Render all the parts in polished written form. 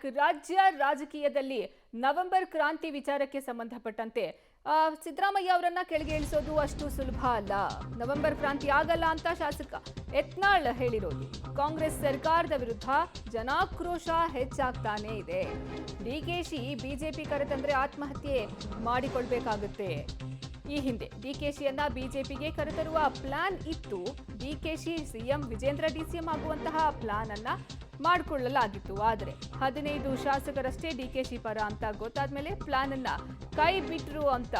ರಾಜ್ಯ ರಾಜಕೀಯದಲ್ಲಿ ನವೆಂಬರ್ ಕ್ರಾಂತಿ ವಿಚಾರಕ್ಕೆ ಸಂಬಂಧಪಟ್ಟಂತೆ ಸಿದ್ದರಾಮಯ್ಯ ಅವರನ್ನ ಕೆಳಗೆ ಇಳಿಸೋದು ಅಷ್ಟು ಸುಲಭ ಅಲ್ಲ. ನವೆಂಬರ್ ಕ್ರಾಂತಿ ಆಗಲ್ಲ ಅಂತ ಶಾಸಕ ಯತ್ನಾಳ್ ಹೇಳಿರೋದು. ಕಾಂಗ್ರೆಸ್ ಸರ್ಕಾರದ ವಿರುದ್ಧ ಜನಾಕ್ರೋಶ ಹೆಚ್ಚಾಗ್ತಾನೆ ಇದೆ. ಡಿಕೆಶಿ ಬಿಜೆಪಿ ಕರೆತಂದ್ರೆ ಆತ್ಮಹತ್ಯೆ ಮಾಡಿಕೊಳ್ಬೇಕಾಗುತ್ತೆ. ಈ ಹಿಂದೆ ಡಿಕೆಶಿಯನ್ನ ಬಿಜೆಪಿಗೆ ಕರೆತರುವ ಪ್ಲಾನ್ ಇತ್ತು. ಡಿಕೆಶಿ ಸಿಎಂ, ವಿಜೇಂದ್ರ ಡಿಸಿಎಂ ಆಗುವಂತಹ ಪ್ಲಾನ್ ಅನ್ನ ಮಾಡಿಕೊಳ್ಳಲಾಗಿತ್ತು. ಆದರೆ 15 ಶಾಸಕರಷ್ಟೇ ಡಿಕೆಶಿ ಪರ ಅಂತ ಗೊತ್ತಾದ್ಮೇಲೆ ಪ್ಲಾನ್ ಅನ್ನ ಕೈ ಬಿಟ್ರು ಅಂತ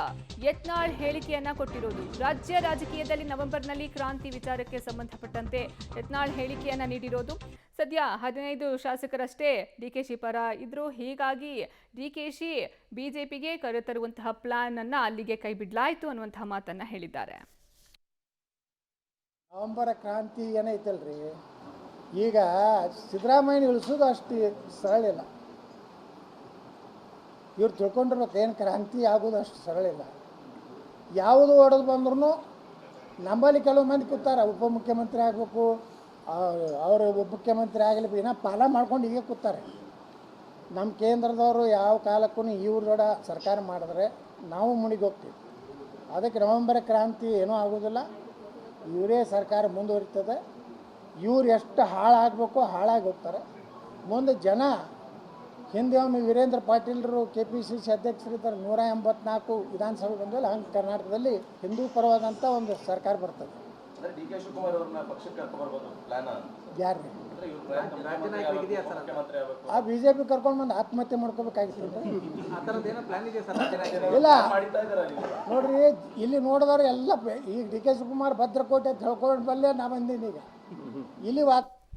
ಯತ್ನಾಳ್ ಹೇಳಿಕೆಯನ್ನ ಕೊಟ್ಟಿರೋದು. ರಾಜ್ಯ ರಾಜಕೀಯದಲ್ಲಿ ನವೆಂಬರ್ನಲ್ಲಿ ಕ್ರಾಂತಿ ವಿಚಾರಕ್ಕೆ ಸಂಬಂಧಪಟ್ಟಂತೆ ಯತ್ನಾಳ್ ಹೇಳಿಕೆಯನ್ನ ನೀಡಿರೋದು. ಸದ್ಯ 15 ಶಾಸಕರಷ್ಟೇ ಡಿಕೆಶಿ ಪರ ಇದ್ರು. ಹೀಗಾಗಿ ಡಿಕೆಶಿ ಬಿಜೆಪಿಗೆ ಕರೆತರುವಂತಹ ಪ್ಲಾನ್ ಅನ್ನ ಅಲ್ಲಿಗೆ ಕೈ ಬಿಡ್ಲಾಯ್ತು ಅನ್ನುವಂತಹ ಮಾತನ್ನ ಹೇಳಿದ್ದಾರೆ. ನವೆಂಬರ್ ಕ್ರಾಂತಿ ಏನೈತಲ್ರಿ, ಈಗ ಸಿದ್ದರಾಮಯ್ಯನ ಇಳಿಸೋದು ಅಷ್ಟು ಸರಳ ಇಲ್ಲ. ಇವ್ರು ತಿಳ್ಕೊಂಡಿರ್ಬೇಕು, ಏನು ಕ್ರಾಂತಿ ಆಗೋದು ಅಷ್ಟು ಸರಳ ಇಲ್ಲ. ಯಾವುದು ಹೊಡೆದು ಬಂದ್ರೂ ನಮ್ಮಲ್ಲಿ ಕೆಲವು ಮಂದಿ ಕೂತಾರೆ, ಉಪಮುಖ್ಯಮಂತ್ರಿ ಆಗಬೇಕು, ಅವರು ಉಪಮುಖ್ಯಮಂತ್ರಿ ಆಗಲಿ ಏನೋ ಪಾಲ ಮಾಡ್ಕೊಂಡು ಹೀಗೆ ಕೂತಾರೆ. ನಮ್ಮ ಕೇಂದ್ರದವರು ಯಾವ ಕಾಲಕ್ಕೂ ಇವ್ರ ಸರ್ಕಾರ ಮಾಡಿದ್ರೆ ನಾವು ಮುಣಿಗೆ ಹೋಗ್ತೀವಿ. ಅದಕ್ಕೆ ನವೆಂಬರ್ ಕ್ರಾಂತಿ ಏನೂ ಆಗೋದಿಲ್ಲ. ಇವರೇ ಸರ್ಕಾರ ಮುಂದುವರಿತದೆ. ಇವ್ರು ಎಷ್ಟು ಹಾಳಾಗಬೇಕು ಹಾಳಾಗಿ ಹೋಗ್ತಾರೆ. ಮುಂದೆ ಜನ ಹಿಂದೆ ಒಮ್ಮೆ ವೀರೇಂದ್ರ ಪಾಟೀಲ್ರು KPCC ಅಧ್ಯಕ್ಷರಿದ್ದಾರೆ, 184 ವಿಧಾನಸಭೆ ಬಂದಲ್ಲಿ ಹಂಗೆ ಕರ್ನಾಟಕದಲ್ಲಿ ಹಿಂದೂ ಪರವಾದಂಥ ಒಂದು ಸರ್ಕಾರ ಬರ್ತದೆ. ಆ BJP ಕರ್ಕೊಂಡು ಬಂದು ಆತ್ಮಹತ್ಯೆ ಮಾಡ್ಕೋಬೇಕಾಗಿತ್ತು. ಇಲ್ಲ ನೋಡ್ರಿ, ಇಲ್ಲಿ ನೋಡಿದವ್ರು ಎಲ್ಲ ಈಗ DK ಶಿವಕುಮಾರ್ ಭದ್ರಕೋಟೆ ಅಂತ ಹೇಳ್ಕೊಂಡು ಬಲ್ಲೇ ನಾ ಬಂದೀನಿ. ಈಗ ಇಲ್ಲಿ